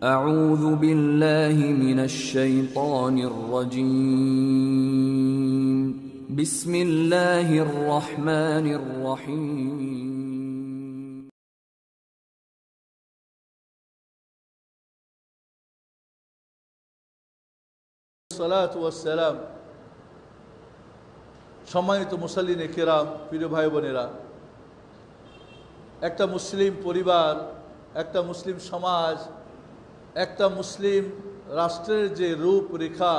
أعوذ بالله من الشيطان الرجيم بسم الله الرحمن الرحيم সালাতু ওয়াস সালাম। সম্মানিত মুসল্লিনে কিরাম, প্রিয় ভাই বোনেরা, একটা মুসলিম পরিবার, একটা মুসলিম সমাজ, একটা মুসলিম রাষ্ট্রের যে রূপরেখা,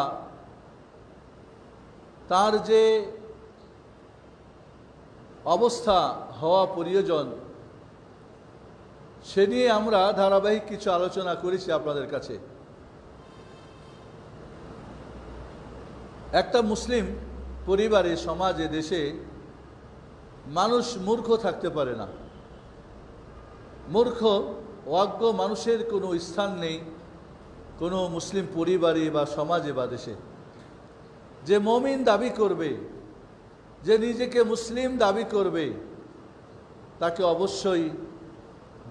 তার যে অবস্থা হওয়া প্রয়োজন, সে নিয়ে আমরা ধারাবাহিক কিছু আলোচনা করেছি আপনাদের কাছে। একটা মুসলিম পরিবারে, সমাজে, দেশে মানুষ মূর্খ থাকতে পারে না। মূর্খ, অজ্ঞ মানুষের কোনো স্থান নেই কোনো মুসলিম পরিবারে বা সমাজে বা দেশে। যে মুমিন দাবি করবে, যে নিজেকে মুসলিম দাবি করবে, তাকে অবশ্যই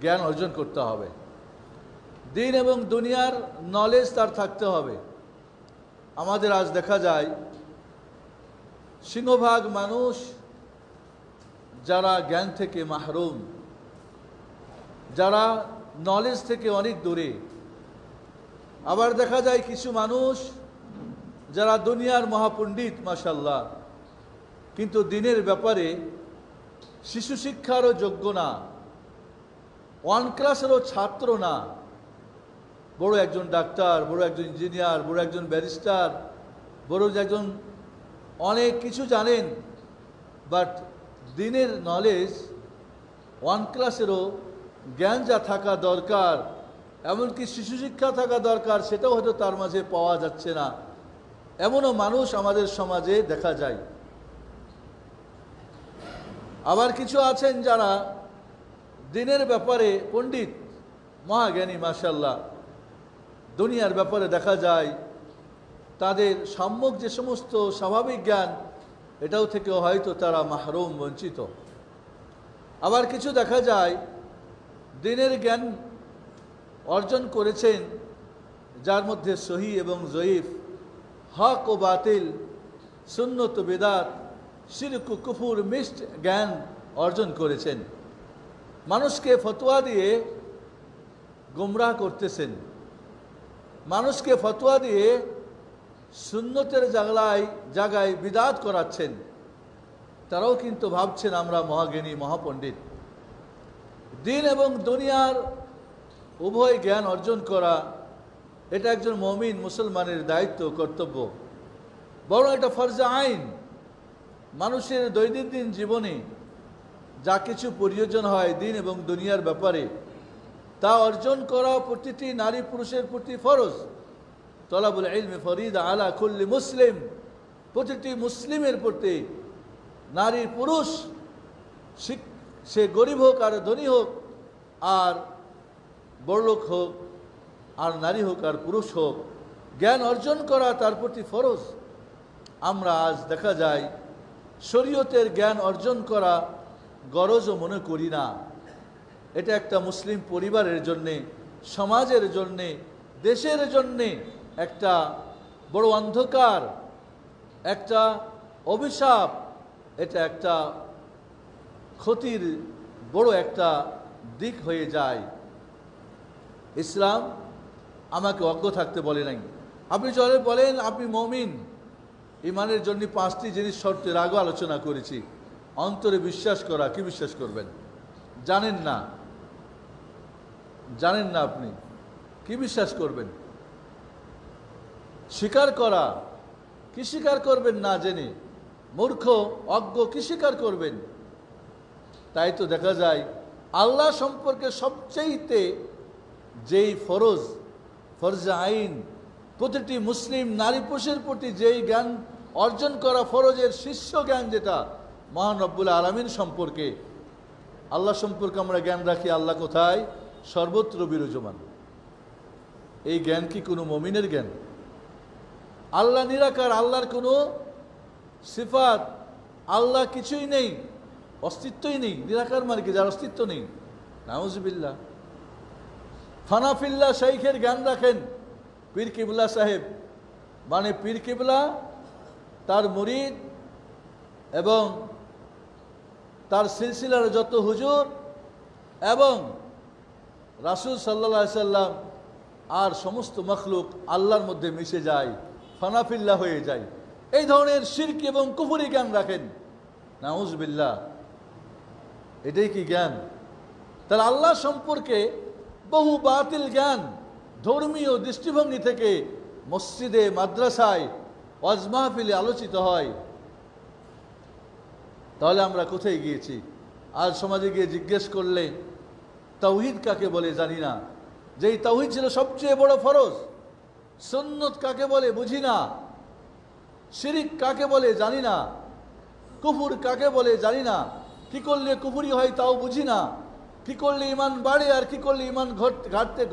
জ্ঞান অর্জন করতে হবে। দিন এবং দুনিয়ার নলেজ তার থাকতে হবে। আমাদের আজ দেখা যায় সিংহভাগ মানুষ যারা জ্ঞান থেকে মাহরুম, যারা নলেজ থেকে অনেক দূরে। আবার দেখা যায় কিছু মানুষ যারা দুনিয়ার মহাপণ্ডিত, মাশাআল্লাহ, কিন্তু দিনের ব্যাপারে শিশু শিক্ষারও যোগ্য না, ওয়ান ক্লাসেরও ছাত্র না। বড় একজন ডাক্তার, বড় একজন ইঞ্জিনিয়ার, বড় একজন ব্যারিস্টার, বড় একজন অনেক কিছু জানেন, বাট দিনের নলেজ, ওয়ান ক্লাসেরও জ্ঞান যা থাকা দরকার, এমনকি শিশু শিক্ষা থাকা দরকার, সেটাও হয়তো তার মাঝে পাওয়া যাচ্ছে না। এমনও মানুষ আমাদের সমাজে দেখা যায়। আবার কিছু আছেন যারা দিনের ব্যাপারে পণ্ডিত, মহাজ্ঞানী, মাশাআল্লাহ, দুনিয়ার ব্যাপারে দেখা যায় তাদের সম্মুখ যে সমস্ত স্বাভাবিক জ্ঞান, এটাও থেকে হয়তো তারা মাহরুম, বঞ্চিত। আবার কিছু দেখা যায় দিনের জ্ঞান অর্জন করেছেন, যার মধ্যে সহি এবং জয়ীফ, হক ও বাতিল, সুন্নত ও বিদআত, শিরক ও কুফর মিক্সড জ্ঞান অর্জন করেছেন। মানুষকে ফতোয়া দিয়ে গুমরাহ করতেছেন, মানুষকে ফতোয়া দিয়ে সুন্নতের জায়গায় বিদআত করাচ্ছেন। তারাও কিন্তু ভাবছেন আমরা মহাজ্ঞানী, মহাপণ্ডিত। দিন এবং দুনিয়ার উভয় জ্ঞান অর্জন করা, এটা একজন মুমিন মুসলমানের দায়িত্ব, কর্তব্য, বরং এটা ফরজে আইন। মানুষের দৈনন্দিন জীবনে যা কিছু প্রয়োজন হয় দিন এবং দুনিয়ার ব্যাপারে, তা অর্জন করা প্রতিটি নারী পুরুষের প্রতি ফরজ। তলাবুল ইলমি ফরিদা আলা কুল্লি মুসলিম, প্রতিটি মুসলিমের প্রতি, নারী পুরুষ, সে গরিব হোক আর ধনী হোক, আর বড়লোক হোক আর নারী হোক আর পুরুষ হোক, জ্ঞান অর্জন করা তার প্রতি ফরজ। আমরা আজ দেখা যায় শরীয়তের জ্ঞান অর্জন করা গরজও মনে করি না। এটা একটা মুসলিম পরিবারের জন্যে, সমাজের জন্যে, দেশের জন্যে একটা বড় অন্ধকার, একটা অভিশাপ, এটা একটা ক্ষতির বড় একটা দিক হয়ে যায়। ইসলাম আমাকে অজ্ঞ থাকতে বলে নাই। আপনি চলে বলেন আপনি মুমিন, ইমানের জন্য 5টি জিনিস শর্তের আগে আলোচনা করেছি। অন্তরে বিশ্বাস করা। কি বিশ্বাস করবেন? জানেন না, জানেন না আপনি কি বিশ্বাস করবেন? স্বীকার করা। কি স্বীকার করবেন না জেনে? মূর্খ, অজ্ঞ, কি স্বীকার করবেন? তাই তো দেখা যায় আল্লাহ সম্পর্কে সবচেয়ে যেই ফরজে আইন, প্রতিটি মুসলিম নারী পুরুষের প্রতি যেই জ্ঞান অর্জন করা ফরজের শীর্ষ জ্ঞান, যেটা মহান রব্বুল আলামিন সম্পর্কে, আল্লাহ সম্পর্কে আমরা জ্ঞান রাখি। আল্লাহ কোথায়? সর্বত্র বিরাজমান। এই জ্ঞান কি কোনো মুমিনের জ্ঞান? আল্লাহ নিরাকার, আল্লাহর কোনো সিফাত, আল্লাহ কিছুই নেই, অস্তিত্বই নেই। নিরাকার মানে কি? যার অস্তিত্ব নেই। নাউজুবিল্লাহ। ফানাফিল্লাহ শাইখের জ্ঞান রাখেন। পীর কিবলা সাহেব মানে পীর কিবলা, তার মুরিদ এবং তার সিলসিলার যত হুজুর এবং রাসূল সাল্লাল্লাহু আলাইহি সাল্লাম আর সমস্ত মখলুক আল্লাহর মধ্যে মিশে যায়, ফানাফিল্লাহ হয়ে যায়। এই ধরনের শিরক এবং কুফরি জ্ঞান রাখেন, নাউজুবিল্লাহ। এটাই কি জ্ঞান? তাহলে আল্লাহ সম্পর্কে বহু বাতিল জ্ঞান ধর্মীয় দৃষ্টিভঙ্গি থেকে মসজিদে, মাদ্রাসায়, ওয়াজ মাহফিলে আলোচিত হয়। তাহলে আমরা কোথায় গিয়েছি? আজ সমাজে গিয়ে জিজ্ঞেস করলে তাওহীদ কাকে বলে জানি না। যেই তাওহীদ ছিল সবচেয়ে বড় ফরজ। সুন্নত কাকে বলে বুঝি না। শিরিক কাকে বলে জানি না। কুফর কাকে বলে জানি না। কি করলে কুফরি হয় তাও বুঝি না। কি করলে ঈমান বাড়ে আর কি করলে ঈমান ঘটতে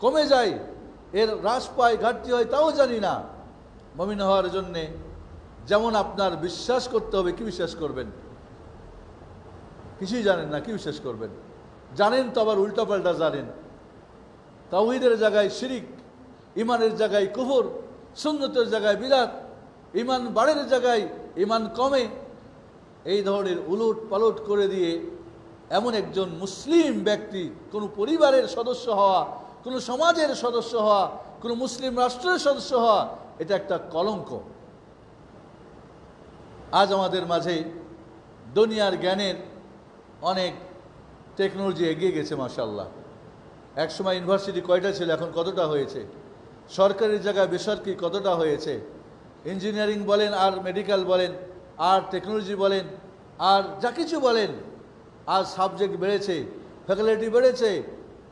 কমে যায়, এর হ্রাস পায়, ঘাটতি হয় তাও জানি না। মুমিন হওয়ার জন্যে যেমন আপনার বিশ্বাস করতে হবে, কি বিশ্বাস করবেন? কিছুই জানেন না, কি বিশ্বাস করবেন? জানেন তো আবার উল্টাপাল্টা জানেন। তাওহীদের জায়গায় শিরিক, ঈমানের জায়গায় কুফর, সুন্নতের জায়গায় বিদআত, ঈমান বাড়ের জায়গায় ঈমান কমে। এই ধরনের উলট পালট করে দিয়ে এমন একজন মুসলিম ব্যক্তি, কোনো পরিবারের সদস্য হওয়া, কোনো সমাজের সদস্য হওয়া, কোনো মুসলিম রাষ্ট্রের সদস্য হওয়া, এটা একটা কলঙ্ক। আজ আমাদের মাঝে দুনিয়ার জ্ঞানের অনেক টেকনোলজি এগিয়ে গেছে মাশাআল্লাহ। একসময় ইউনিভার্সিটি কয়টা ছিল, এখন কতটা হয়েছে। সরকারি জায়গায় বেসরকারি কতটা হয়েছে। ইঞ্জিনিয়ারিং বলেন আর মেডিকেল বলেন আর টেকনোলজি বলেন আর যা কিছু বলেন, আজ সাবজেক্ট বেড়েছে, ফ্যাকাল্টি বেড়েছে।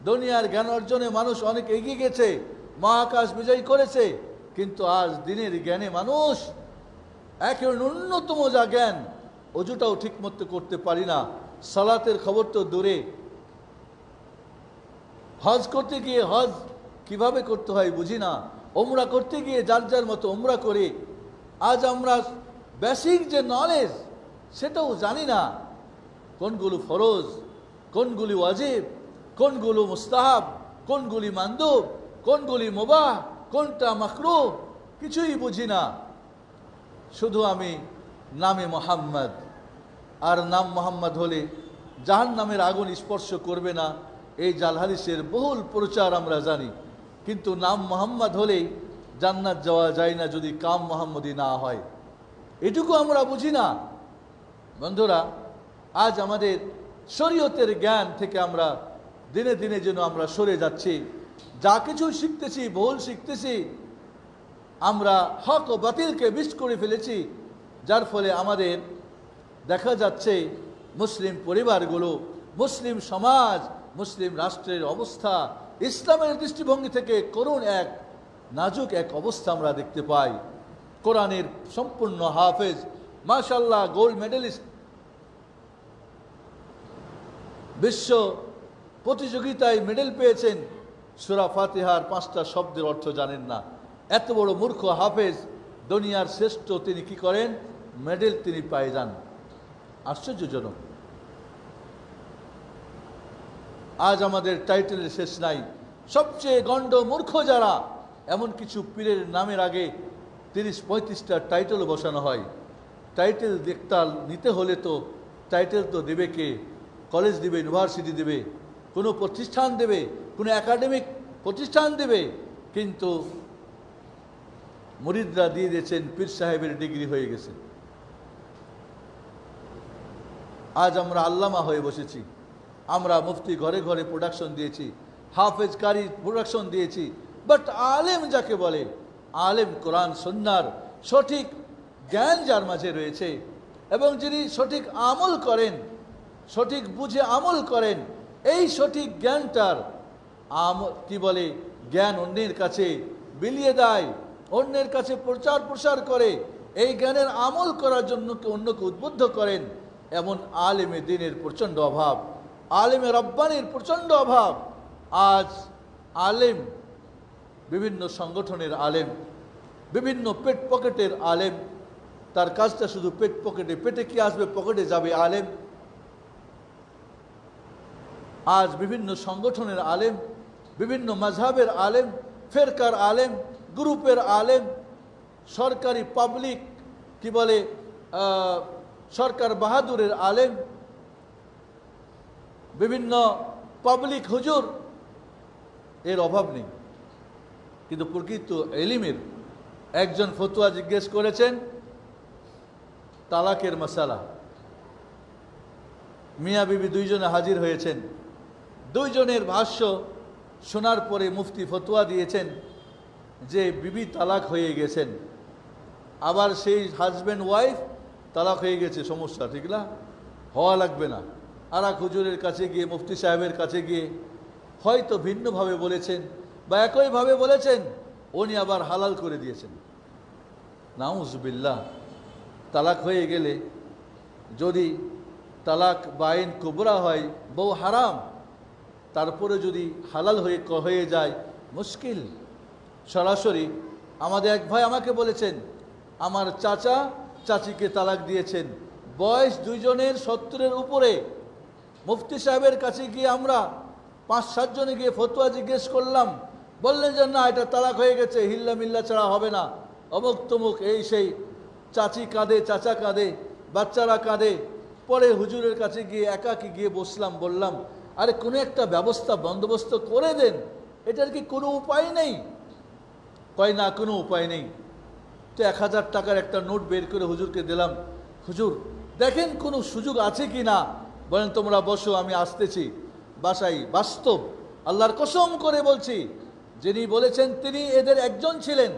দুনিয়ার জ্ঞান অর্জনে মানুষ অনেক এগিয়ে গেছে, মহাকাশ বিজয় করেছে। কিন্তু আজ দিনের জ্ঞানে মানুষ একেবারে ন্যূনতম যা জ্ঞান, অজুটাও ঠিক মতো করতে পারি না। সালাতের খবর তো দূরে। হজ করতে গিয়ে হজ কিভাবে করতে হয় বুঝি না। ওমরা করতে গিয়ে যার যার মতো ওমরা করে। আজ আমরা বেসিক যে নলেজ সেটাও জানি না। কোনগুলো ফরজ, কোনগুলি ওয়াজিব, কোনগুলো মুস্তাহাব, কোনগুলি মানদুব, কোনগুলি মুবাহ, কোনটা মাকরুহ, কিছুই বুঝি না। শুধু আমি নামে মোহাম্মদ, আর নাম মোহাম্মদ হলে জাহান্নামের আগুন স্পর্শ করবে না, এই জাল হাদিসের বহুল প্রচার আমরা জানি। কিন্তু নাম মোহাম্মদ হলেই জান্নাত যাওয়া যায় না যদি কাম মোহাম্মদি না হয়, এটুকু আমরা বুঝি না। বন্ধুরা, আজ আমাদের শরীয়তের জ্ঞান থেকে আমরা দিনে দিনে যেন আমরা সরে যাচ্ছি। যা কিছু শিখতেছি, বহুল শিখতেছি, আমরা হক ও বাতিলকে মিক্স করে ফেলেছি। যার ফলে আমাদের দেখা যাচ্ছে মুসলিম পরিবারগুলো, মুসলিম সমাজ, মুসলিম রাষ্ট্রের অবস্থা ইসলামের দৃষ্টিভঙ্গি থেকে করুণ এক নাজুক এক অবস্থা আমরা দেখতে পাই। কোরআনের সম্পূর্ণ হাফেজ, মাশাআল্লাহ, গোল্ড মেডেলিস্ট, বিশ্ব প্রতিযোগিতায় মেডেল পেয়েছেন, সূরা ফাতিহার 5টা শব্দের অর্থ জানেন না। এত বড় মূর্খ হাফেজ, দুনিয়ার শ্রেষ্ঠ, তিনি কি করেন? মেডেল তিনি পায়ে যান। আশ্চর্যজনক। আজ আমাদের টাইটেলের শেষ নাই। সবচেয়ে গণ্ড মূর্খ যারা, এমন কিছু পীরের নামের আগে 30-35টা টাইটেল বসানো হয়। টাইটেল দেখতাল নিতে হলে তো টাইটেল তো দেবে কে? কলেজ দেবে, ইউনিভার্সিটি দেবে, কোনো প্রতিষ্ঠান দেবে, কোনো একাডেমিক প্রতিষ্ঠান দেবে। কিন্তু মুরিদরা দিয়ে দিয়েছেন পীর সাহেবের ডিগ্রি হয়ে গেছে। আজ আমরা আল্লামা হয়ে বসেছি। আমরা মুফতি ঘরে ঘরে প্রোডাকশন দিয়েছি, হাফেজ কারি প্রোডাকশন দিয়েছি। বাট আলেম যাকে বলে, আলেম কোরআন সুন্নাহর সঠিক জ্ঞান যার মাঝে রয়েছে এবং যিনি সঠিক আমল করেন, সঠিক বুঝে আমল করেন, এই সঠিক জ্ঞানটার কি বলে জ্ঞান অন্যের কাছে বিলিয়ে দেয়, অন্যের কাছে প্রচার প্রসার করে, এই জ্ঞানের আমল করার জন্য অন্যকে উদ্বুদ্ধ করেন, এমন আলেমে দ্বীনের প্রচণ্ড অভাব, আলেমে রব্বানির প্রচণ্ড অভাব। আজ আলেম, বিভিন্ন সংগঠনের আলেম, বিভিন্ন পেট পকেটের আলেম, তার কাজটা শুধু পেট পকেটে, পেটে কি আসবে পকেটে যাবে আলেম। আজ বিভিন্ন সংগঠনের আলেম, বিভিন্ন মাযহাবের আলেম, ফেরকার আলেম, গ্রুপের আলেম, সরকারি পাবলিক কি বলে সরকার বাহাদুরের আলেম, বিভিন্ন পাবলিক হুজুর, এর অভাব নেই। কিন্তু প্রকৃত ইলমের একজন ফতোয়া জিজ্ঞেস করেছেন তালাকের মাসালা। মিয়া বিবি দুইজনে হাজির হয়েছেন। দুইজনের ভাষ্য শোনার পরে মুফতি ফতোয়া দিয়েছেন যে বিবি তালাক হয়ে গেছেন, আবার সেই হাজব্যান্ড ওয়াইফ তালাক হয়ে গেছে, সমস্যা ঠিক না, হওয়া লাগবে না। আর এক হুজুরের কাছে গিয়ে, মুফতি সাহেবের কাছে গিয়ে হয়তো ভিন্নভাবে বলেছেন বা একইভাবে বলেছেন, উনি আবার হালাল করে দিয়েছেন। নাউজুবিল্লাহ। তালাক হয়ে গেলে যদি তালাক বাইন কুবরা হয়, বউ হারাম, তারপরে যদি হালাল হয়ে যায় মুশকিল। সরাসরি আমাদের এক ভাই আমাকে বলেছেন, আমার চাচা চাচিকে তালাক দিয়েছেন, বয়স দুইজনের 70-এর উপরে। মুফতি সাহেবের কাছে গিয়ে আমরা 5-7 জনে গিয়ে ফতোয়া জিজ্ঞেস করলাম, বললেন যে না, এটা তালাক হয়ে গেছে, হিল্লা মিল্লা ছাড়া হবে না, অমুক তমুক এই সেই। চাচি কাঁদে, চাচা কাঁদে, বাচ্চারা কাঁদে। পরে হুজুরের কাছে গিয়ে একাকি গিয়ে বসলাম, বললাম আরে কোনো একটা ব্যবস্থা বন্দোবস্ত করে দেন, এটার কি কোনো উপায় নেই? কয় না, কোনো উপায় নেই। তো 1000 টাকার একটা নোট বের করে হুজুরকে দিলাম, হুজুর দেখেন কোনো সুযোগ আছে কি না। বলেন তোমরা বসো, আমি আসতেছি বাসায়। বাস্তব, আল্লাহর কসম করে বলছি, যিনি বলেছেন তিনি এদের একজন ছিলেন,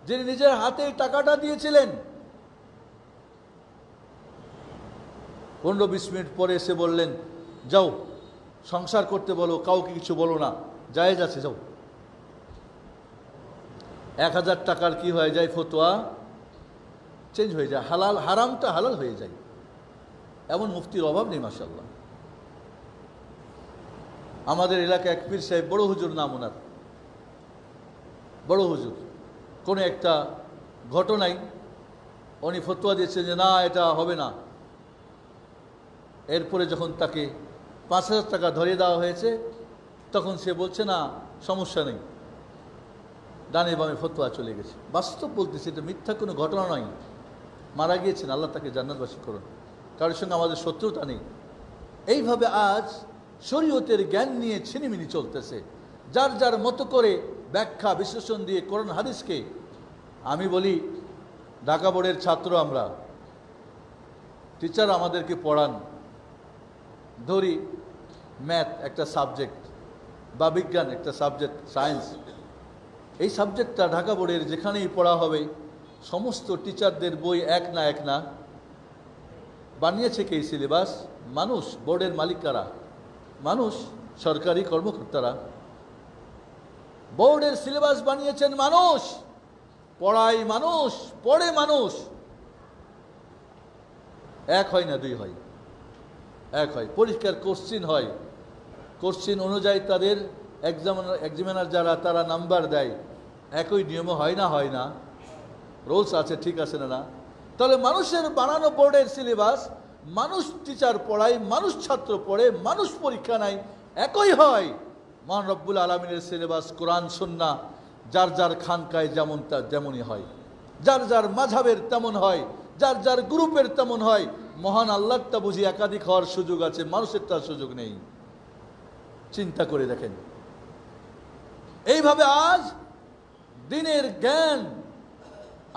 যিনি নিজের হাতে টাকাটা দিয়েছিলেন। 15-20 মিনিট পরে এসে বললেন, যাও সংসার করতে বলো, কাউকে কিছু বলো না, জায়েজ আছে, যাও। 1000 টাকার কি হয়ে যায়, ফতোয়া চেঞ্জ হয়ে যায়, হালাল হারামটা হালাল হয়ে যায়। এমন মুফতির অভাব নেই মাশাআল্লাহ। আমাদের এলাকায় এক পীর সাহেব, বড় হুজুর নাম ওনার, বড় হুজুর, কোনো একটা ঘটনায় উনি ফতোয়া দিয়েছেন যে না, এটা হবে না। এরপরে যখন তাকে 5000 টাকা ধরিয়ে দেওয়া হয়েছে, তখন সে বলছে না, সমস্যা নেই, ডানে বামে ফতোয়া চলে গেছে। বাস্তব বলতেছে, এটা মিথ্যা কোনো ঘটনা নয়। মারা গিয়েছেন, আল্লাহ তাকে জান্নাতবাসী করুন, কারোর সঙ্গে আমাদের শত্রুতা নেই। এইভাবে আজ শরীয়তের জ্ঞান নিয়ে ছিনিমিনি চলতেছে, যার যার মতো করে ব্যাখ্যা বিশ্লেষণ দিয়ে কোরআন হাদিসকে। আমি বলি, ঢাকা বোর্ডের ছাত্র আমরা, টিচার আমাদেরকে পড়ান, ধরি ম্যাথ একটা সাবজেক্ট বা বিজ্ঞান একটা সাবজেক্ট, সায়েন্স, এই সাবজেক্টটা ঢাকা বোর্ডের যেখানেই পড়া হবে, সমস্ত টিচারদের বই এক না বানিয়েছে কে সিলেবাস? মানুষ, বোর্ডের মালিক কারা? মানুষ, সরকারি কর্মকর্তারা। বোর্ডের সিলেবাস বানিয়েছেন মানুষ, পড়ায় মানুষ, পড়ে মানুষ। এক হয় না, দুই হয়, এক হয়। পরীক্ষার কোশ্চিন হয়, কোশ্চিন অনুযায়ী তাদের এক্সামিনার যারা, তারা নাম্বার দেয়। একই নিয়মে হয় না, হয় না, রুলস আছে, ঠিক আছে না? তাহলে মানুষের বানানো বোর্ডের সিলেবাস, মানুষ টিচার পড়ায়, মানুষ ছাত্র পড়ে, মানুষ পরীক্ষা নেয়, একই হয়। মহান রব্বুল আলামিনের সিলেবাস, কোরআন সুন্নাহ, যার যার খানকায় যেমন তেমনই হয়, যার যার মাযহাবের তেমন হয়, যার যার গ্রুপের তেমন হয়। মহান আল্লাহটা বুঝি একাধিক হওয়ার সুযোগ আছে, মানুষের তার সুযোগ নেই। চিন্তা করে দেখেন। এইভাবে আজ দিনের জ্ঞান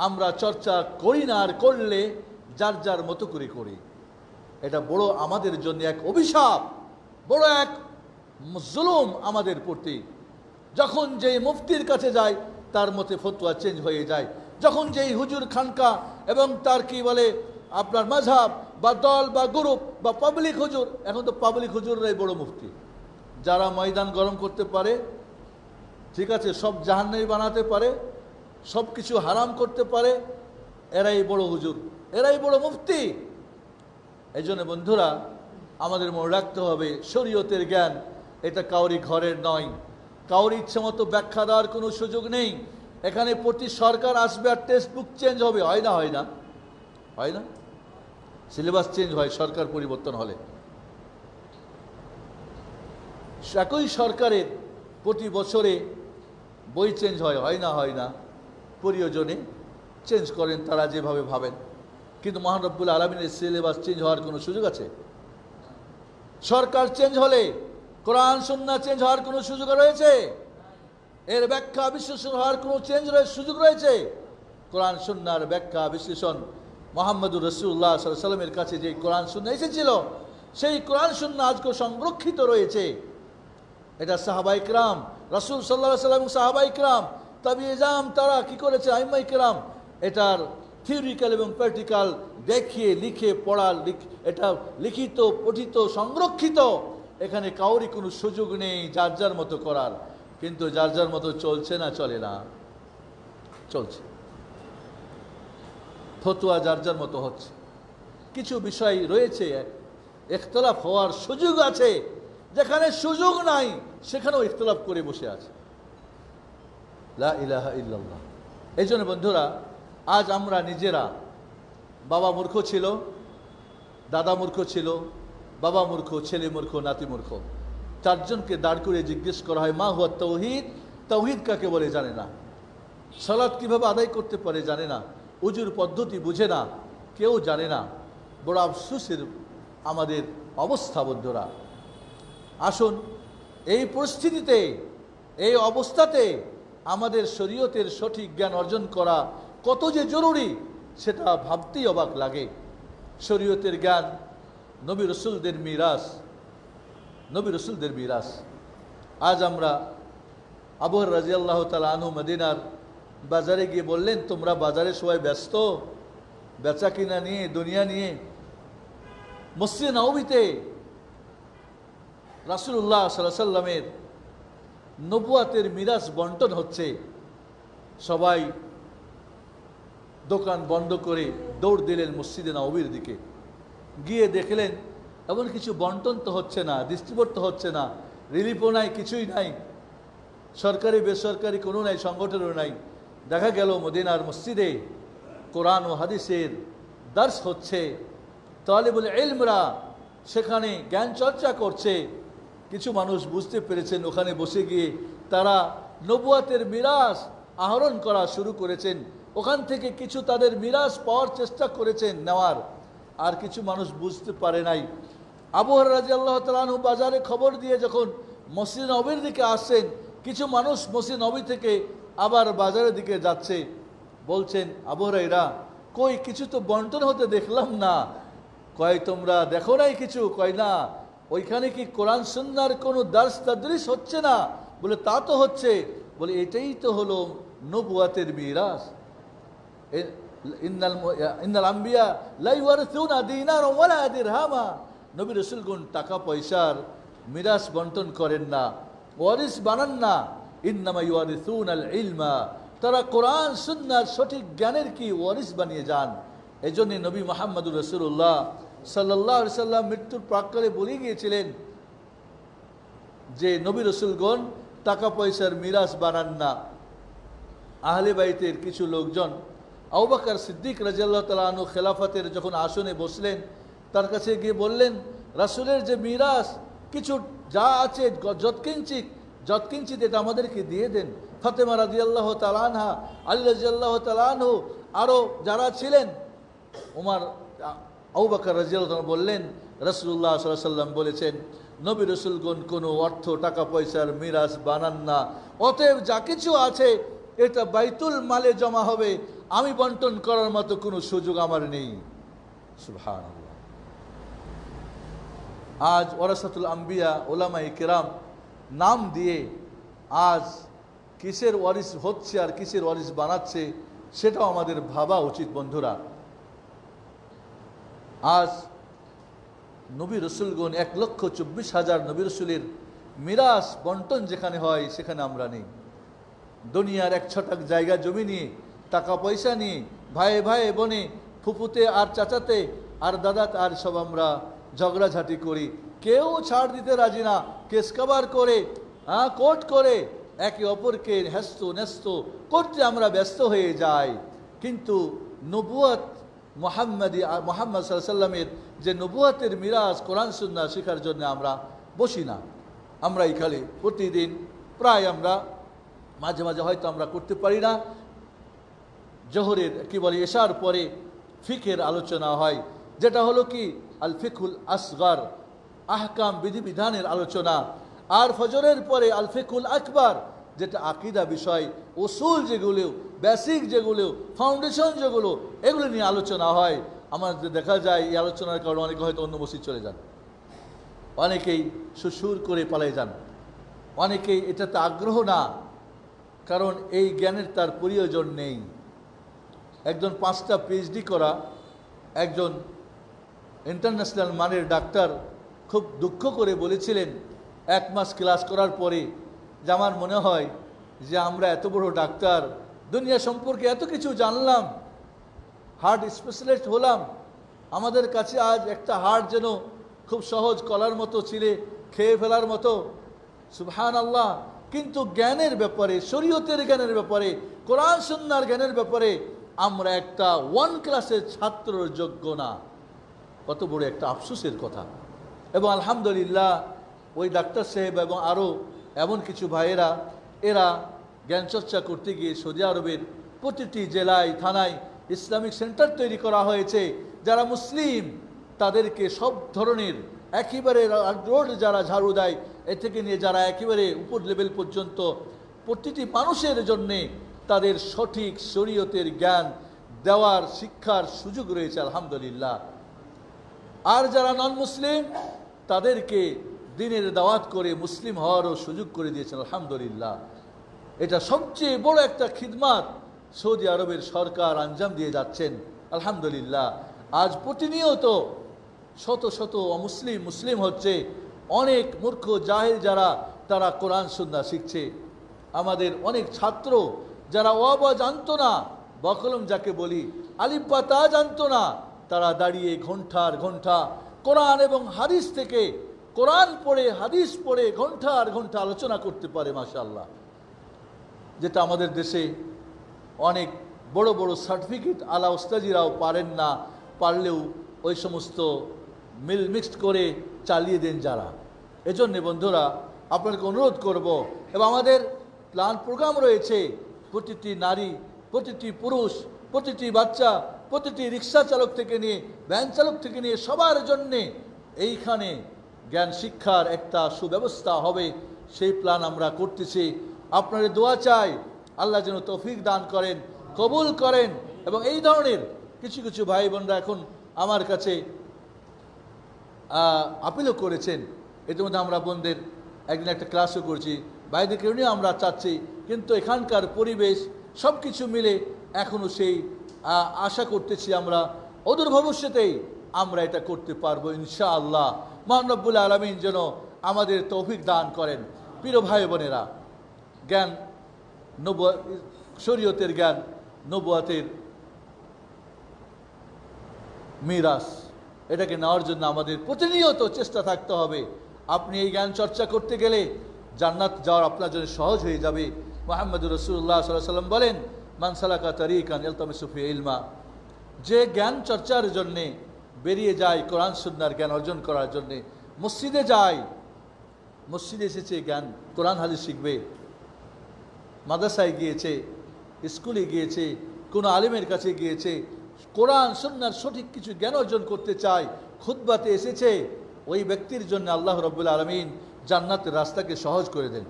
আমরা চর্চা করি না, আর করলে যার যার মতো করে করি। এটা বড় আমাদের জন্য এক অভিশাপ, বড় এক জুলুম আমাদের প্রতি। যখন যেই মুফতির কাছে যায়, তার মতে ফতোয়া চেঞ্জ হয়ে যায়। যখন যেই হুজুর খানকা এবং তার কি বলে আপনার মাযহাব বা দল বা গ্রুপ বা পাবলিক হুজুর, এখন তো পাবলিক হুজুররাই বড় মুফতি, যারা ময়দান গরম করতে পারে, ঠিক আছে, সব জাহান্নামী বানাতে পারে, সব কিছু হারাম করতে পারে, এরাই বড় হুজুর, এরাই বড় মুফতি। এই জন্য বন্ধুরা, আমাদের মনে রাখতে হবে, শরীয়তের জ্ঞান এটা কাউরি ঘরের নয়, কাউরি ইচ্ছে মতো ব্যাখ্যা দেওয়ার কোনো সুযোগ নেই। এখানে প্রতি সরকার আসবে আর টেক্সট বুক চেঞ্জ হবে, হয় না? হয় না? হয় না? সিলেবাস চেঞ্জ হয় সরকার পরিবর্তন হলে। একই সরকারের প্রতি বছরে বই চেঞ্জ হয় না প্রয়োজনে চেঞ্জ করেন তারা যেভাবে ভাবেন, কিন্তু মহান রব্বুল আলামিনের সিলেবাস চেঞ্জ হওয়ার কোনো সুযোগ আছে? সরকার চেঞ্জ হলে কোরআন সুন্নাহ চেঞ্জ হওয়ার কোনো সুযোগ রয়েছে? এর ব্যাখ্যা বিশ্লেষণ হওয়ার কোনো সুযোগ রয়েছে? কোরআন সুন্নাহর ব্যাখ্যা বিশ্লেষণ মুহাম্মদুর রাসূলুল্লাহ সাল্লাল্লাহু আলাইহি ওয়াসাল্লামের কাছে যে কোরআন সুন্নাহ এসেছিল, সেই কোরআন সুন্নাহ আজকে সংরক্ষিত রয়েছে। এটা সাহাবায়ে কেরাম, রাসূল সাল্লাল্লাহু আলাইহি ওয়াসাল্লাম, সাহাবায়ে কেরাম, তাবিঈজাম, তারা কি করেছে, আইম্মায়ে কেরাম এটার থিওরিক্যাল এবং প্র্যাকটিক্যাল দেখিয়ে লিখে পড়ার, এটা লিখিত পঠিত সংরক্ষিত। এখানে কাউরই কোনো সুযোগ নেই যার যার মতো করার। কিন্তু যার যার মতো চলছে না, চলে না? চলছে। ফতোয়া যার যার মতো হচ্ছে। কিছু বিষয় রয়েছে ইখতিলাফ হওয়ার সুযোগ আছে, যেখানে সুযোগ নাই সেখানেও ইখতিলাফ করে বসে আছে। লা ইলাহা ইল্লাল্লাহ। এই জন্য বন্ধুরা, আজ আমরা নিজেরা, বাবা মূর্খ ছিল, দাদা মূর্খ ছিল, বাবা মূর্খ, ছেলে মূর্খ, নাতি মূর্খ, চারজনকে দাঁড় করে জিজ্ঞেস করা হয় মা হুয়া তাওহীদ, তাওহীদ কাকে বলে জানে না, সালাত কিভাবে আদায় করতে পারে জানে না, উজুর পদ্ধতি বুঝে না, কেউ জানে না। বড় আফসোসের আমাদের অবস্থা বন্ধুরা। আসুন, এই পরিস্থিতিতে, এই অবস্থাতে আমাদের শরীয়তের সঠিক জ্ঞান অর্জন করা কত যে জরুরি সেটা ভাবতেই অবাক লাগে। শরীয়তের জ্ঞান নবী রাসূলদের মিরাস, নবী রাসূলদের মিরাস। আজ আমরা আবু হুরায়রা রাদিয়াল্লাহু তাআলা আনহু মদিনার বাজারে গিয়ে বললেন, তোমরা বাজারে সবাই ব্যস্ত বেচা কিনা নিয়ে, দুনিয়া নিয়ে। মসজিদে নববীতে রাসূলুল্লাহ সাল্লাল্লাহু আলাইহি ওয়াসাল্লামের নবুয়াতের মিরাস বন্টন হচ্ছে। সবাই দোকান বন্ধ করে দৌড় দিলেন মসজিদে নববীর দিকে। গিয়ে দেখলেন এমন কিছু বন্টন তো হচ্ছে না, ডিস্ট্রিবিউট তো হচ্ছে না, রিলিফও নাই, কিছুই নাই, সরকারি বেসরকারি কোনো নাই, সংগঠনও নাই। দেখা গেল মদিনার মসজিদে কোরআন ও হাদিসের দার্স হচ্ছে, তালিবুল ইলমরা সেখানে জ্ঞান চর্চা করছে। কিছু মানুষ বুঝতে পেরেছেন, ওখানে বসে গিয়ে তারা নবুয়াতের মিরাস আহরণ করা শুরু করেছেন। ওখান থেকে কিছু তাদের মিরাস পাওয়ার চেষ্টা করেছেন নেওয়ার। আর কিছু মানুষ বুঝতে পারে নাই। আবু হুরায়রা রাদিয়াল্লাহু তাআলা আনহু বাজারে খবর দিয়ে যখন মসজিদ নববীর দিকে আসছেন, কিছু মানুষ মসজিদ নববী থেকে আবার বাজারের দিকে যাচ্ছে। বলছেন, আবু হুরায়রা কই কিছু তো বন্টন হতে দেখলাম না। কয় তোমরা দেখো নাই কিছু? কয় না, ওইখানে কি কোরআন সুন্নাহর কোনো দার্স তাদরিস হচ্ছে না? বলে তা তো হচ্ছে। বলে এটাই তো হলো নবুয়াতের মিরাস। ইন্নাল আম্বিয়া লা ইওয়ারিসুনা দিনারা ওয়ালা দিরহামা। নবী রাসূলগণ টাকা পয়সার মিরাস বন্টন করেন না, ওয়ারিস বানান না। ইন্নামা ইওয়ারিসুনাল ইলমা, তারা কোরআন সুন্নাহর সঠিক জ্ঞানের কি ওয়ারিস বানিয়ে যান। এজন্য নবী মুহাম্মদুর রাসূলুল্লাহ সাল্লাল্লাহু আলাইহি সাল্লাম মৃত্যুর প্রাক্কালে বলে গিয়েছিলেন যে নবী রাসূলগণ টাকা পয়সার মিরাস বানান না। আহলে বাইতের কিছু লোকজন আবু বকর সিদ্দিক রাদিয়াল্লাহু তাআলা আনহু খেলাফতের যখন আসনে বসলেন, তার কাছে গিয়ে বললেন, রাসূলের যে মিরাস কিছু যা আছে যৎকিঞ্চিত এটা আমাদেরকে দিয়ে দেন। ফাতেমা রাদিয়াল্লাহু তাআলা আনহা, আলী রাদিয়াল্লাহু তাআলা আনহু, আরও যারা ছিলেন, ওমর, আবু বকর রাদিয়াল্লাহু তাআলা বললেন, রাসূলুল্লাহ সাল্লাল্লাহু আলাইহি ওয়াসাল্লাম বলেছেন নবী রাসূলগণ কোনো অর্থ টাকা পয়সার মিরাস বানান না। অতএব যা কিছু আছে এটা বাইতুল মালে জমা হবে, আমি বন্টন করার মতো কোনো সুযোগ আমার নেই। সুবহানাল্লাহ। আজ ওয়ারাসাতুল আম্বিয়া উলামায়ে কেরাম নাম দিয়ে আজ কিসের ওয়ারিস হচ্ছে আর কিসের ওয়ারিস বানাচ্ছে সেটাও আমাদের ভাবা উচিত বন্ধুরা। আজ নবী রাসূলগণ 1,24,000 নবী রাসূলের মিরাস বন্টন যেখানে হয় সেখানে আমরা নেই। দুনিয়ার এক ছটাক জায়গা জমি নিয়ে, টাকা পয়সা নিয়ে, ভাইয়ে ভাইয়ে বোনে, ফুপুতে আর চাচাতে আর দাদাতে আর সব আমরা ঝগড়াঝাটি করি। কেউ ছাড় দিতে রাজি না, কেস কাবার করে, কোর্ট করে একে অপরকে হেস্ত নেস্ত করতে আমরা ব্যস্ত হয়ে যাই। কিন্তু নবুয়ত মুহাম্মদ সাল্লাল্লাহু আলাইহি সাল্লামের যে নবুয়তের মিরাস কোরআন সুন্নাহ শেখার জন্য আমরা বসি না। আমরা এখানে প্রতিদিন প্রায় আমরা মাঝে মাঝে হয়তো আমরা করতে পারি না। জোহরের কি বলে এশার পরে ফিকের আলোচনা হয়, যেটা হলো কি আল ফিকুল আসগর, আহকাম বিধিবিধানের আলোচনা। আর ফজরের পরে আল ফিকুল আকবর, যেটা আকীদা বিষয়, উসুল যেগুলো, বেসিক যেগুলো, ফাউন্ডেশন যেগুলো, এগুলো নিয়ে আলোচনা হয়। আমাদের দেখা যায় এই আলোচনার কারণে অনেকে হয়তো অন্য মসজিদ চলে যান, অনেকেই সুসুর করে পালিয়ে যান, অনেকেই এটাতে আগ্রহ না, কারণ এই জ্ঞানের তার প্রয়োজন নেই। একজন 5টা পিএইচডি করা একজন ইন্টারন্যাশনাল মানের ডাক্তার খুব দুঃখ করে বলেছিলেন 1 মাস ক্লাস করার পরে, যে আমার মনে হয় যে আমরা এত বড় ডাক্তার, দুনিয়া সম্পর্কে এত কিছু জানলাম, হার্ট স্পেশালিস্ট হলাম, আমাদের কাছে আজ একটা হার্ট যেন খুব সহজ কলার মতো ছিলে খেয়ে ফেলার মতো। সুবহানাল্লাহ। কিন্তু জ্ঞানের ব্যাপারে, শরীয়তের জ্ঞানের ব্যাপারে, কোরআন সুন্নাহর জ্ঞানের ব্যাপারে আমরা একটা 1 ক্লাসের ছাত্রর যোগ্য না। কত বড় একটা আফসোসের কথা। এবং আলহামদুলিল্লাহ ওই ডাক্তার সাহেব এবং আরও এমন কিছু ভাইয়েরা, এরা জ্ঞান চর্চা করতে গিয়ে সৌদি আরবের প্রতিটি জেলায় থানায় ইসলামিক সেন্টার তৈরি করা হয়েছে। যারা মুসলিম তাদেরকে সব ধরনের একেবারে রোড যারা ঝাড়ু দেয় এ থেকে নিয়ে যারা একেবারে উপর লেভেল পর্যন্ত প্রতিটি মানুষের জন্যে তাদের সঠিক শরীয়তের জ্ঞান দেওয়ার শিক্ষার সুযোগ রয়েছে আলহামদুলিল্লাহ। আর যারা নন মুসলিম তাদেরকে দিনের দাওয়াত করে মুসলিম হওয়ারও সুযোগ করে দিয়েছেন আলহামদুলিল্লাহ। এটা সবচেয়ে বড় একটা খিদমাত সৌদি আরবের সরকার আঞ্জাম দিয়ে যাচ্ছেন আলহামদুলিল্লাহ। আজ প্রতিনিয়ত শত শত অমুসলিম মুসলিম হচ্ছে, অনেক মূর্খ জাহিল যারা তারা কোরআন সুন্নাহ শিখছে। আমাদের অনেক ছাত্র যারা ওয়াবা জানতো না, বকলম যাকে বলি, আলিফ বা তা জানতো না, তারা দাঁড়িয়ে ঘন্টার ঘন্টা কোরআন এবং হাদিস থেকে কোরআন পড়ে হাদিস পড়ে ঘন্টার ঘন্টা আলোচনা করতে পারে মাশাআল্লাহ। যেটা আমাদের দেশে অনেক বড় বড় সার্টিফিকেট আলা উস্তাজিরাও পারেন না, পারলেও ওই সমস্ত মিক্সড করে চালিয়ে দেন যারা। এজন্য বন্ধুরা আপনাকে অনুরোধ করব, এবং আমাদের প্ল্যান প্রোগ্রাম রয়েছে প্রতিটি নারী, প্রতিটি পুরুষ, প্রতিটি বাচ্চা, প্রতিটি রিক্সা চালক থেকে নিয়ে ভ্যান চালক থেকে নিয়ে সবার জন্যে এইখানে জ্ঞান শিক্ষার একটা সুব্যবস্থা হবে, সেই প্ল্যান আমরা করতেছি। আপনাদের দোয়া চাই, আল্লাহ যেন তৌফিক দান করেন, কবুল করেন। এবং এই ধরনের কিছু কিছু ভাই বোনরা এখন আমার কাছে আপিলও করেছেন। ইতিমধ্যে আমরা বোনদের একদিন একটা ক্লাসও করছি, ভাইদেরকে নিয়ে আমরা চাচ্ছি, কিন্তু এখানকার পরিবেশ সব কিছু মিলে এখনও সেই আশা করতেছি আমরা অদূর ভবিষ্যতেই আমরা এটা করতে পারবো ইনশাআল্লাহ। মহান রব্বুল আলামিন যেন আমাদের তৌফিক দান করেন। প্রিয় ভাই বোনেরা, জ্ঞান শরীয়তের জ্ঞান নবুয়াতের মিরাস, এটাকে নেওয়ার জন্য আমাদের প্রতিনিয়ত চেষ্টা থাকতে হবে। আপনি এই জ্ঞান চর্চা করতে গেলে জান্নাত যাওয়ার আপনার জন্য সহজ হয়ে যাবে। মুহাম্মদুর রাসূলুল্লাহ সাল্লাল্লাহু আলাইহি ওয়াসাল্লাম বলেন, মান সালাকা তারিকান ইলতামিসু ফি ইলমা, যে জ্ঞান চর্চার জন্যে বেরিয়ে যায় কোরআন সুন্নাহর জ্ঞান অর্জন করার জন্যে, মসজিদে যায়, মসজিদে এসেছে জ্ঞান কোরআন হাদিস শিখবে, মাদ্রাসায় গিয়েছে, স্কুলে গিয়েছে, কোনো আলিমের কাছে গিয়েছে, কোরআন সুন্নাহর সঠিক কিছু জ্ঞান অর্জন করতে চায়, খুতবাতে এসেছে, ওই ব্যক্তির জন্য আল্লাহ রাব্বুল আলামিন জান্নাতের রাস্তাকে সহজ করে দেন।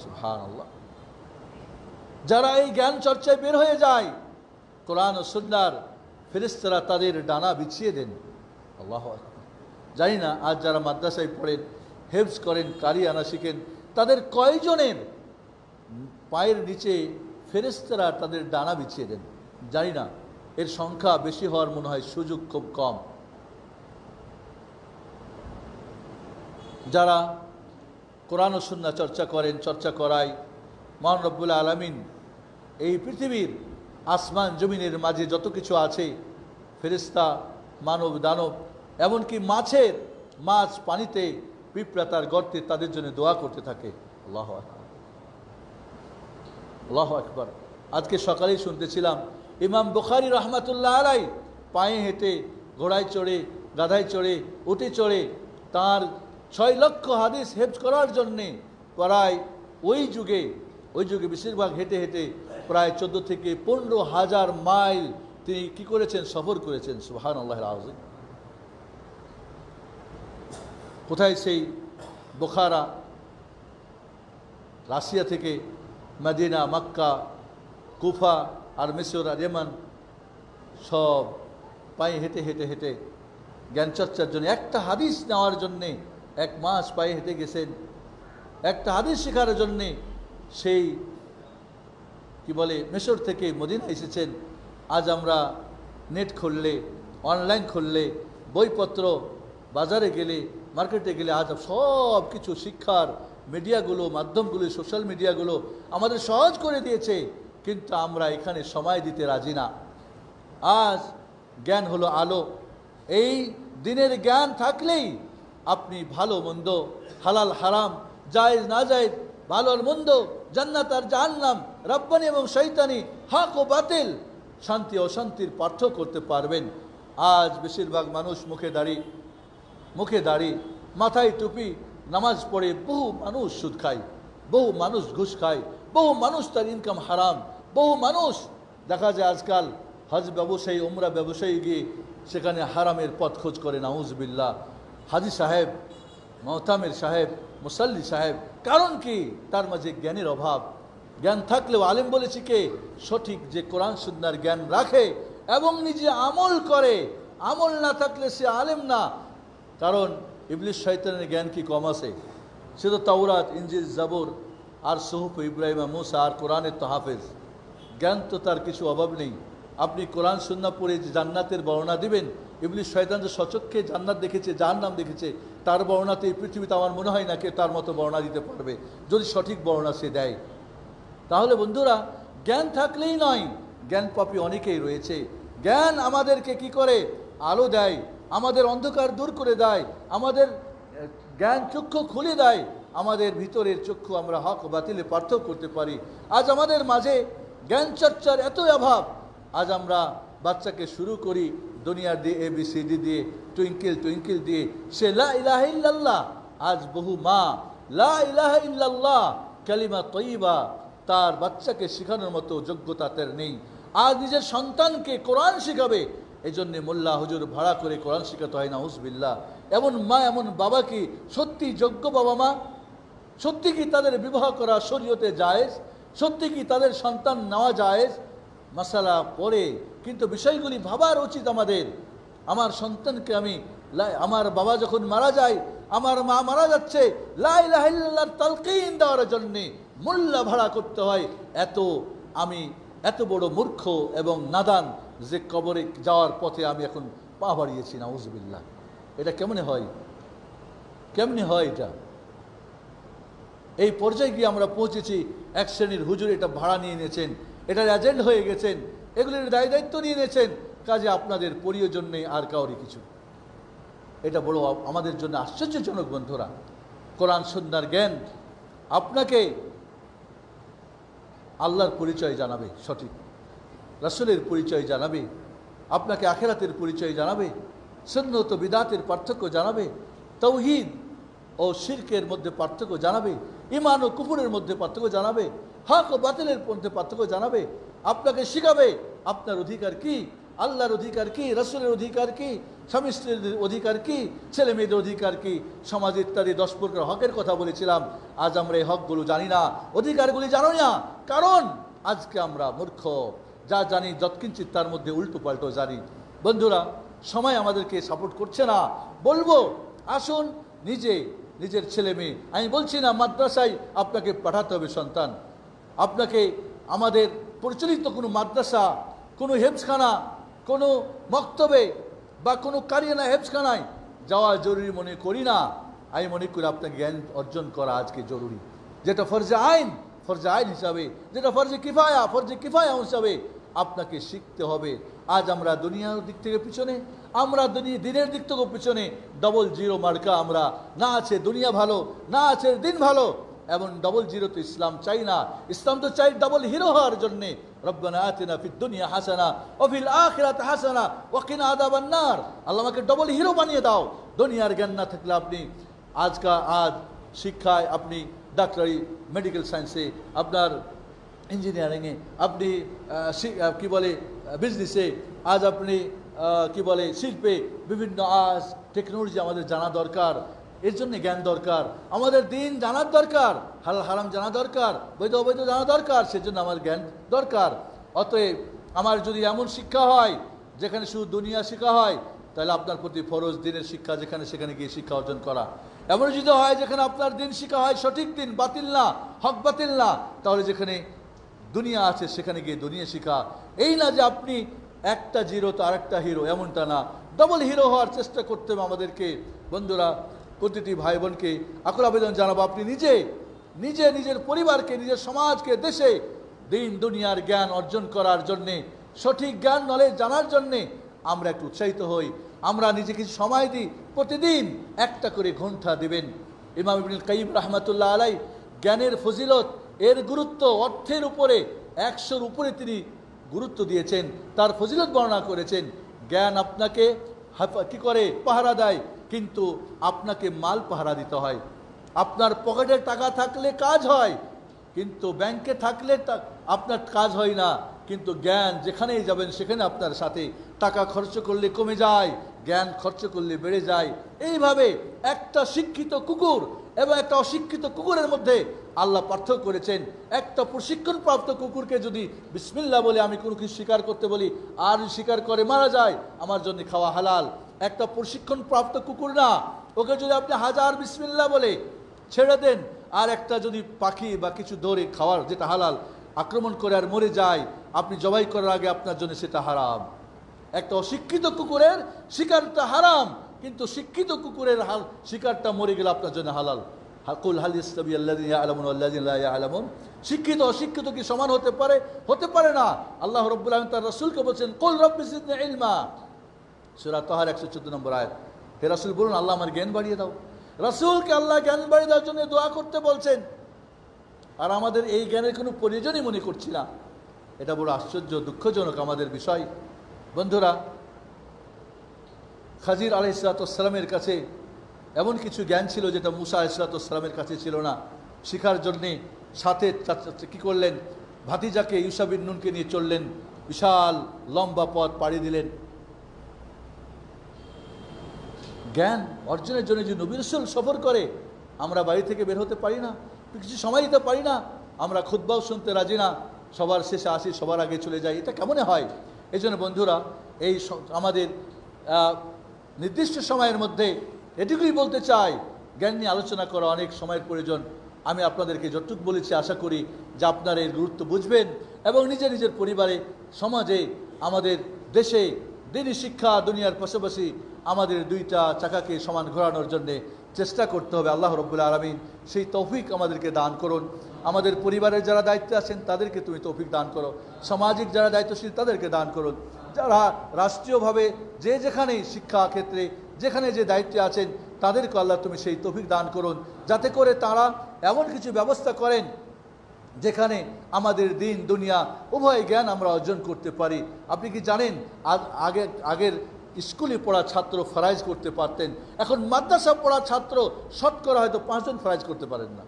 সুবহানাল্লাহ। যারা এই জ্ঞান চর্চায় বের হয়ে যায়, কোরআন ও সুন্নাহর ফেরেশতারা তাদের ডানা বিছিয়ে দেন। আল্লাহু আকবার। জানি না আজ যারা মাদ্রাসায় পড়েন, হেফজ করেন, কারি আনা শিখেন, তাদের কয়জনের পায়ের নিচে ফেরেশতারা তাদের ডানা বিছিয়ে দেন জানি না। এর সংখ্যা বেশি হওয়ার মনে হয় সুযোগ খুব কম। যারা কোরআন ও সুন্নাহ চর্চা করেন, চর্চা করায়, মহান রব্বুল আলামিন এই পৃথিবীর আসমান জমিনের মাঝে যত কিছু আছে, ফেরেশতা, মানব দানব, এমনকি মাছ পানিতে, পিঁপড়া তার গর্তে, তাদের জন্য দোয়া করতে থাকে। আল্লাহু আকবার, আল্লাহু আকবার। আজকে সকালেই শুনতেছিলাম ইমাম বুখারী রাহমাতুল্লাহ আলাইহি পায়ে হেঁটে, ঘোড়ায় চড়ে, গাধায় চড়ে, উটে চড়ে তার 6 লক্ষ হাদিস হেফজ করার জন্যে প্রায় ওই যুগে বেশিরভাগ হেঁটে হেঁটে প্রায় 14 থেকে 15,000 মাইল তিনি কি করেছেন, সফর করেছেন। সুবহানাল্লাহিল আযীম। কোথায় সেই বুখারা, রাশিয়া থেকে মদিনা, মক্কা, কুফা আর মিশর আর ইয়েমান সব পায়ে হেঁটে হেঁটে হেঁটে জ্ঞান চর্চার জন্য, একটা হাদিস নেওয়ার জন্যে 1 মাস পায়ে হেঁটে গেছেন। একটা হাদিস শেখার জন্যে সেই কি বলে মিশর থেকে মদিনা এসেছেন। আজ আমরা নেট খুললে, অনলাইন খুললে, বইপত্র বাজারে গেলে, মার্কেটে গেলে আজ সব কিছু শিক্ষার মিডিয়াগুলো, মাধ্যমগুলো, সোশ্যাল মিডিয়াগুলো আমাদের সহজ করে দিয়েছে, কিন্তু আমরা এখানে সময় দিতে রাজি না। আজ জ্ঞান হলো আলো। এই দিনের জ্ঞান থাকলেই আপনি ভালো মন্দ, হালাল হারাম, জায়েজ না জায়েজ, ভালো আর মন্দ, জান্নাত আর জাহান্নাম, রব্বানি এবং শয়তানি, হক ও বাতিল, শান্তি অশান্তির পার্থক্য করতে পারবেন। আজ বেশিরভাগ মানুষ মুখে দাড়ি, মাথায় টুপি, নামাজ পড়ে, বহু মানুষ সুদ খায়, বহু মানুষ ঘুষ খায়, বহু মানুষ তার ইনকাম হারাম, বহু মানুষ দেখা যায় আজকাল হজ ব্যবসায়ী, উমরা ব্যবসায়ী গিয়ে সেখানে হারামের পথ খোঁজ করে। নাউজুবিল্লাহ। হাজি সাহেব, মুতামির সাহেব, মুসাল্লি সাহেব, কারণ কি? তার মাঝে জ্ঞানের অভাব। জ্ঞান থাকলেও আলেম বলেছি কে? সঠিক যে কোরআন সুন্নাহর জ্ঞান রাখে এবং নিজে আমল করে। আমল না থাকলে সে আলেম না। কারণ ইবলিস শয়তানের জ্ঞান কি কম আছে? সে তো তাওরাত, ইনজিল, জাবুর আর সুহুফ ইব্রাহিম, মুসা আর কোরআনের তো হাফেজ। জ্ঞান তো তার কিছু অভাব নেই। আপনি কোরআন সুন্নাহ পড়ে যে জান্নাতের বর্ণনা দিবেন, ইবলিস শয়তান যে সচক্ষে জান্নাত দেখেছে, জাহান্নাম দেখেছে, তার বর্ণনাতে এই পৃথিবীতে আমার মনে হয় না কে তার মতো বর্ণনা দিতে পারবে, যদি সঠিক বর্ণনা সে দেয়। তাহলে বন্ধুরা, জ্ঞান থাকলেই নয়, জ্ঞান পাপী অনেকেই রয়েছে। জ্ঞান আমাদেরকে কি করে? আলো দেয়, আমাদের অন্ধকার দূর করে দেয়, আমাদের জ্ঞান চক্ষু খুলে দেয়, আমাদের ভিতরের চক্ষু আমরা হক ও বাতিলে পার্থক্য করতে পারি। আজ আমাদের মাঝে জ্ঞান চর্চার এতই অভাব। আজ আমরা বাচ্চাকে শুরু করি দুনিয়ার দিয়ে ABCD দিয়ে, টুইঙ্কেল দিয়ে, সে লা ইলাহা ইল্লাল্লাহ। আজ বহু মা লা ইলাহা ইল্লাল্লাহ কালিমা তয়্যিবা তার বাচ্চাকে শেখানোর মতো যোগ্যতা তার নেই। আজ নিজের সন্তানকে কোরআন শেখাবে, এই জন্যে মোল্লা হুজুর ভাড়া করে কোরআন শেখাতে হয়। নাউজুবিল্লাহ। এমন মা, এমন বাবা কি সত্যি যোগ্য বাবা মা? সত্যি কি তাদের বিবাহ করা শরীয়তে জায়েজ? সত্যি কি তাদের সন্তান নেওয়া জায়েজ? মাসালা পড়ে, কিন্তু বিষয়গুলি ভাবার উচিত আমাদের। আমার সন্তানকে আমি, আমার বাবা যখন মারা যায়, আমার মা মারা যাচ্ছে, লা ইলাহা ইল্লাল্লাহর তালকিন দেওয়ার জন্যে মোল্লা ভাড়া করতে হয়। আমি এত বড় মূর্খ এবং নাদান যে কবরে যাওয়ার পথে আমি এখন পা বাড়িয়েছি। নাউজুবিল্লাহ। এটা কেমনে হয়? এটা এই পর্যায়ে গিয়ে আমরা পৌঁছেছি। এক শ্রেণীর হুজুর এটা ভাড়া নিয়ে নিয়েছেন, এটার এজেন্ট হয়ে গেছেন, এগুলির দায়িত্ব নিয়ে নিয়েছেন, কাজে আপনাদের প্রয়োজন নেই আর কাউরি কিছু। এটা বড় আমাদের জন্য আশ্চর্যজনক বন্ধুরা। কোরআন সুন্নাহর জ্ঞান আপনাকে আল্লাহর পরিচয় জানাবে, সঠিক রাসূলের পরিচয় জানাবে, আপনাকে আখিরাতের পরিচয় জানাবে, সুন্নাত ও বিদআতের পার্থক্য জানাবে, তাওহীদ ও শিরকের মধ্যে পার্থক্য জানাবে, ঈমান ও কুফরের মধ্যে পার্থক্য জানাবে, হক ও বাতিলের মধ্যে পার্থক্য জানাবে। আপনাকে শিখাবে আপনার অধিকার কি, আল্লাহর অধিকার কি, রাসূলের অধিকার কি, স্বামী স্ত্রীর অধিকার কি, ছেলে মেয়েদের অধিকার কি, সমাজ ইত্যাদি 10 প্রকার হকের কথা বলেছিলাম। আজ আমরা এই হকগুলো জানি না, অধিকারগুলি জানি না, কারণ আজকে আমরা মূর্খ। যা জানি যৎকিঞ্চিত তার মধ্যে উল্টো পাল্টো জানি। বন্ধুরা, সময় আমাদেরকে সাপোর্ট করছে না। বলবো আসুন নিজের ছেলে মেয়ে, আমি বলছি না মাদ্রাসায় আপনাকে পাঠাতে হবে সন্তান, আপনাকে আমাদের প্রচলিত কোনো মাদ্রাসা, কোনো হেফজখানা, কোনো মক্তবে বা কোনো কারিয়ানা হেফজখানায় যাওয়া জরুরি মনে করি না। আমি মনে করি আপনাকে জ্ঞান অর্জন করা আজকে জরুরি, যেটা ফরজে আইন হিসাবে, যেটা ফরজে কিফায়া হিসাবে আপনাকে শিখতে হবে। আজ আমরা দুনিয়ার দিক থেকে পিছনে, আমরা দিনের দিক থেকে পিছনে, 00 মার্কা আমরা। না আছে দুনিয়া ভালো, না আছে দিন ভালো, এমন 00 তো ইসলাম চাই না। ইসলাম তো চাই ডবল হিরো হওয়ার জন্যে। রব্বানা আতিনা ফিদ দুনিয়া হাসানা ওয়া ফিল আখিরাতি হাসানা ওয়া কিনা আযাবান নার। আল্লাহ আমাকে ডবল হিরো বানিয়ে দাও। দুনিয়ার জ্ঞান না থাকলে আপনি আজ শিক্ষায় আপনি ডাক্তারি, মেডিকেল সায়েন্সে, আপনার ইঞ্জিনিয়ারিংয়ে, আপনি কি বলে বিজনেসে, আজ আপনি কি বলে শিল্পে, বিভিন্ন আজ টেকনোলজি আমাদের জানা দরকার। এর জন্য জ্ঞান দরকার, আমাদের দিন জানার দরকার, হালাল হারাম জানা দরকার, বৈধ অবৈধ জানা দরকার, সেজন্য আমার জ্ঞান দরকার। অতএব আমার যদি এমন শিক্ষা হয় যেখানে শুধু দুনিয়া শিক্ষা হয়, তাহলে আপনার প্রতি ফরজ দিনের শিক্ষা, যেখানে সেখানে গিয়ে শিক্ষা অর্জন করা। এমন যদি হয় যেখানে আপনার দিন শিক্ষা হয় সঠিক দিন, বাতিল না, হক বাতিল না, তাহলে যেখানে দুনিয়া আছে সেখানে গিয়ে দুনিয়া শিক্ষা। এই না যে আপনি একটা জিরো তো আরেকটা হিরো, এমনটা না, ডবল হিরো হওয়ার চেষ্টা করতে হবে আমাদেরকে। বন্ধুরা, প্রতিটি ভাই বোনকে আকুল আবেদন জানাবো, আপনি নিজে নিজের পরিবারকে, নিজের সমাজকে, দেশে দিন দুনিয়ার জ্ঞান অর্জন করার জন্যে, সঠিক জ্ঞান নলেজ জানার জন্যে আমরা একটু উৎসাহিত হই, আমরা নিজেকে সময় দিই। প্রতিদিন একটা করে ঘন্টা দিবেন। ইমাম ইবনুল কাইয়িম রাহমাতুল্লাহ আলাইহি জ্ঞানের ফজিলত, এর গুরুত্ব, অর্থের উপরে 100-র উপরে তিনি গুরুত্ব দিয়েছেন, তার ফজিলত বর্ণনা করেছেন। জ্ঞান আপনাকে কি করে পাহারা দেয়, কিন্তু আপনাকে মাল পাহারা দিতে হয়। আপনার পকেটে টাকা থাকলে কাজ হয়, কিন্তু ব্যাংকে থাকলে আপনার কাজ হয় না। কিন্তু জ্ঞান যেখানেই যাবেন সেখানে আপনার সাথে, টাকা খরচ করলে কমে যায়, জ্ঞান খরচ করলে বেড়ে যায়। এইভাবে একটা শিক্ষিত কুকুর এবং একটা অশিক্ষিত কুকুরের মধ্যে আল্লাহ পার্থক্য করেছেন। একটা প্রশিক্ষণপ্রাপ্ত কুকুরকে যদি বিসমিল্লাহ বলে আমি কোনো কিছু স্বীকার করতে বলি, আর স্বীকার করে মারা যায়, আমার জন্য খাওয়া হালাল। একটা প্রশিক্ষণপ্রাপ্ত কুকুর না, ওকে যদি আপনি 1000 বিসমিল্লাহ বলে ছেড়ে দেন, আর একটা যদি পাখি বা কিছু ধরে খাওয়ার যেটা হালাল আক্রমণ করে আর মরে যায়, আপনি জবাই করার আগে আপনার জন্য সেটা হারাম। একটা অশিক্ষিত কুকুরের শিকারটা হারাম, কিন্তু শিক্ষিত কুকুরের শিকারটা মরে গেলে আপনার জন্য হালাল। কুল হাল ইয়াস্তাবি আল্লাযিনা ইয়ালামুন ওয়াল্লাযিনা লা ইয়ালামুন। শিক্ষিত অশিক্ষিত কি সমান হতে পারে? হতে পারে না। আল্লাহ রাব্বুল আলামিন তার রাসূলকে বলেন, কুল রাব্বি জিদনি ইলমা, সূরা তাহার 114 নম্বর আয়াত। হে রাসূল বলুন, আল্লাহ আমার জ্ঞান বাড়িয়ে দাও। রাসূলকে আল্লাহ জ্ঞান বাড়িয়ে দেওয়ার জন্য দোয়া করতে বলছেন, আর আমাদের এই জ্ঞানের কোনো প্রয়োজনই মনে করছি না। এটা বড় আশ্চর্য, দুঃখজনক আমাদের বিষয়। বন্ধুরা, খাজির আলাইহিসসালামের কাছে এমন কিছু জ্ঞান ছিল যেটা মুসা আলাইহিসসালামের কাছে ছিল না। শিখার জন্যে সাথে কি করলেন, ভাতিজাকে ইউসা বিন নুনকে নিয়ে চললেন, বিশাল লম্বা পথ পাড়ি দিলেন। জ্ঞান অর্জনের জন্য যে নবী রাসূল সফর করে, আমরা বাড়ি থেকে বের হতে পারি না, কিছু সময় দিতে পারি না, আমরা খুতবাও শুনতে রাজি না, সবার শেষে আসি, সবার আগে চলে যাই, এটা কেমনে হয়? এই জন্য বন্ধুরা, এই আমাদের নির্দিষ্ট সময়ের মধ্যে এটুকুই বলতে চাই, জ্ঞান নিয়ে আলোচনা করা অনেক সময়ের প্রয়োজন। আমি আপনাদেরকে যতটুকু বলেছি আশা করি যে আপনারা এর গুরুত্ব বুঝবেন এবং নিজের পরিবারে, সমাজে, আমাদের দেশে দিনই শিক্ষা দুনিয়ার পাশাপাশি আমাদের দুইটা চাকাকে সমান ঘোরানোর জন্যে চেষ্টা করতে হবে। আল্লাহ রাব্বুল আলামিন সেই তৌফিক আমাদেরকে দান করুন। আমাদের পরিবারের যারা দায়িত্বে আছেন তাদেরকে তুমি তৌফিক দান করো, সামাজিক যারা দায়িত্বশীল তাদেরকে দান করুন, যারা রাষ্ট্রীয়ভাবে যে যেখানেই শিক্ষা ক্ষেত্রে যেখানে যে দায়িত্বে আছেন তাদেরকে আল্লাহ তুমি সেই তৌফিক দান করুন, যাতে করে তারা এমন কিছু ব্যবস্থা করেন যেখানে আমাদের দিন দুনিয়া উভয় জ্ঞান আমরা অর্জন করতে পারি। আপনি কি জানেন, আগের স্কুলে পড়া ছাত্র ফরাইজ করতে পারতেন, এখন মাদ্রাসা পড়া ছাত্র শতকরা হয়তো 5 জন ফরাইজ করতে পারেন না।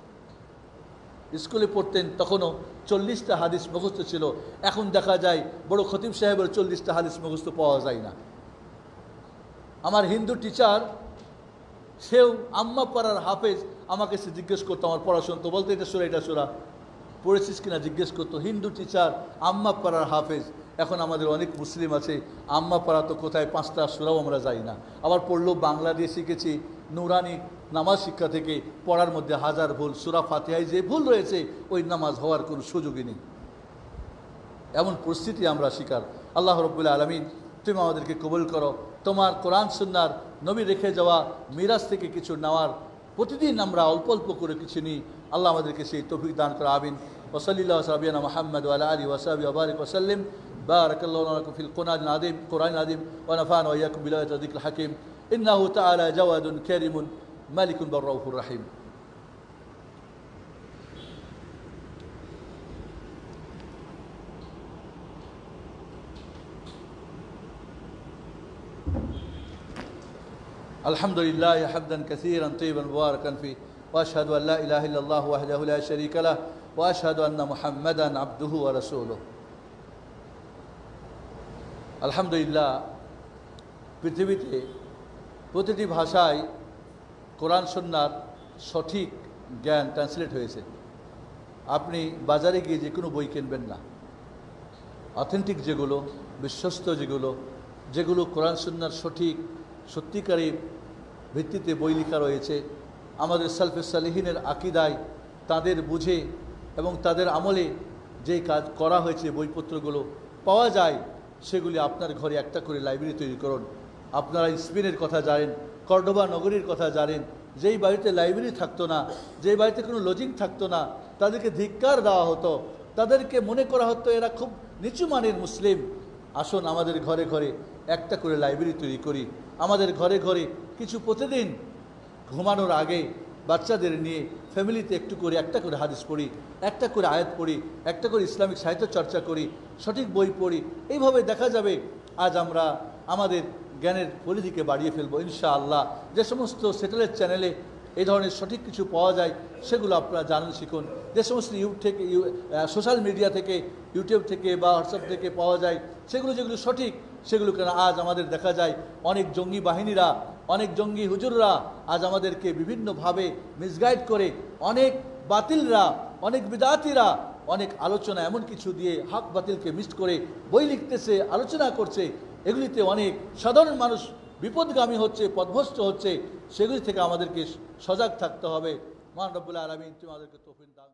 স্কুলে পড়তেন তখনও 40টা হাদিস মুখস্থ ছিল, এখন দেখা যায় বড় খতিব সাহেবের 40টা হাদিস মুখস্থ পাওয়া যায় না। আমার হিন্দু টিচার, সেও আম্মা পাড়ার হাফেজ, আমাকে সে জিজ্ঞেস করতো আমার পড়াশোনা, তো বলতে এটা সুরা পড়েছিস কিনা জিজ্ঞেস করতো। হিন্দু টিচার, আম্মা পাড়ার হাফেজ। এখন আমাদের অনেক মুসলিম আছে, আম্মা পাড়া তো কোথায় 5টা সুরাও আমরা যাই না, আবার পড়লেও বাংলা দিয়ে শিখেছি, নুরানি নামাজ শিক্ষা থেকে পড়ার মধ্যে 1000 ভুল, সূরা ফাতিহায় যে ভুল রয়েছে ওই নামাজ হওয়ার কোনো সুযোগই নেই। এমন পরিস্থিতি আমরা শিকার। আল্লাহ রাব্বুল আলামিন তুমি আমাদেরকে কবুল করো, তোমার কোরআন সুন্নাহর নবী রেখে যাওয়া মিরাজ থেকে কিছু নেওয়ার, প্রতিদিন আমরা অল্প অল্প করে কিছু নিই। আল্লাহ আমাদেরকে সেই তৌফিক দান করো, আমিন। ওয়া সাল্লাল্লাহু আলা নবিয়িনা মুহাম্মদ ওয়া আলা আলিহি ওয়া সাহবিহি ওয়া বারিক ওয়া সাল্লিম। বারাকাল্লাহু লাকুম ফিল কোরআনিল আযীম ওয়া নাফা'না ওয়া ইয়্যাকুম বিল আয়াতি ওয়া যিকরিল হাকীম। ইন্নাহু তাআলা জাওয়াদুন কারীমুন মালিকুন বাররাউফুর রাহিম। الحمد لله حمدا كثيرا طيبا مباركا فيه وأشهد أن لا إله إلا الله وحده لا شريك له وأشهد أن محمدا عبده ورسوله আলহামদুলিল্লাহ পৃথিবীতে প্রতিটি ভাষায় কোরআন সুন্নাহর সঠিক জ্ঞান ট্রান্সলেট হয়েছে। আপনি বাজারে গিয়ে যে কোনো বই কিনবেন না, অথেন্টিক যেগুলো, বিশ্বস্ত যেগুলো কোরআন সুন্নাহর সত্যিকারের ভিত্তিতে বই লেখা রয়েছে, আমাদের সালফে সালিহিনের আকীদায় তাদের বুঝে এবং তাদের আমলে যে কাজ করা হয়েছে বইপত্রগুলো পাওয়া যায়, সেগুলি আপনার ঘরে একটা করে লাইব্রেরি তৈরি করুন। আপনারা স্পেনের কথা জানেন, কর্ডোবা নগরীর কথা জানেন, যেই বাড়িতে লাইব্রেরি থাকতো না, যেই বাড়িতে কোনো লজিং থাকতো না, তাদেরকে ধিক্কার দেওয়া হতো, তাদেরকে মনে করা হতো এরা খুব নিচু মানের মুসলিম। আসুন আমাদের ঘরে ঘরে একটা করে লাইব্রেরি তৈরি করি। আমাদের ঘরে ঘরে কিছু প্রতিদিন ঘুমানোর আগে বাচ্চাদের নিয়ে ফ্যামিলিতে একটা করে হাদিস পড়ি, একটা করে আয়াত পড়ি, একটা করে ইসলামিক সাহিত্য চর্চা করি, সঠিক বই পড়ি। এইভাবে দেখা যাবে আজ আমরা আমাদের জ্ঞানের পরিধিকে বাড়িয়ে ফেলবো ইনশাআল্লাহ। যে সমস্ত স্যাটেলাইট চ্যানেলে এই ধরনের সঠিক কিছু পাওয়া যায় সেগুলো আপনারা জানেন, শিখুন। যে সমস্ত সোশ্যাল মিডিয়া থেকে, ইউটিউব থেকে বা হোয়াটসঅ্যাপ থেকে পাওয়া যায় যেগুলো সঠিক, সেগুলো কেন আজ আমাদের দেখা যায় অনেক জঙ্গি বাহিনীরা, অনেক জঙ্গি হুজুররা আজ আমাদেরকে বিভিন্নভাবে মিসগাইড করে, অনেক বাতিলরা, অনেক বিদাতিরা অনেক আলোচনা এমন কিছু দিয়ে হক বাতিলকে মিক্সড করে বই লিখতেছে, আলোচনা করছে। এগুলিতে অনেক সাধারণ মানুষ বিপদগামী হচ্ছে, পথভ্রষ্ট হচ্ছে। সেগুলি থেকে আমাদেরকে সজাগ থাকতে হবে। মহান রব্বুল আলামিন তুমি আমাদেরকে তৌফিক দান।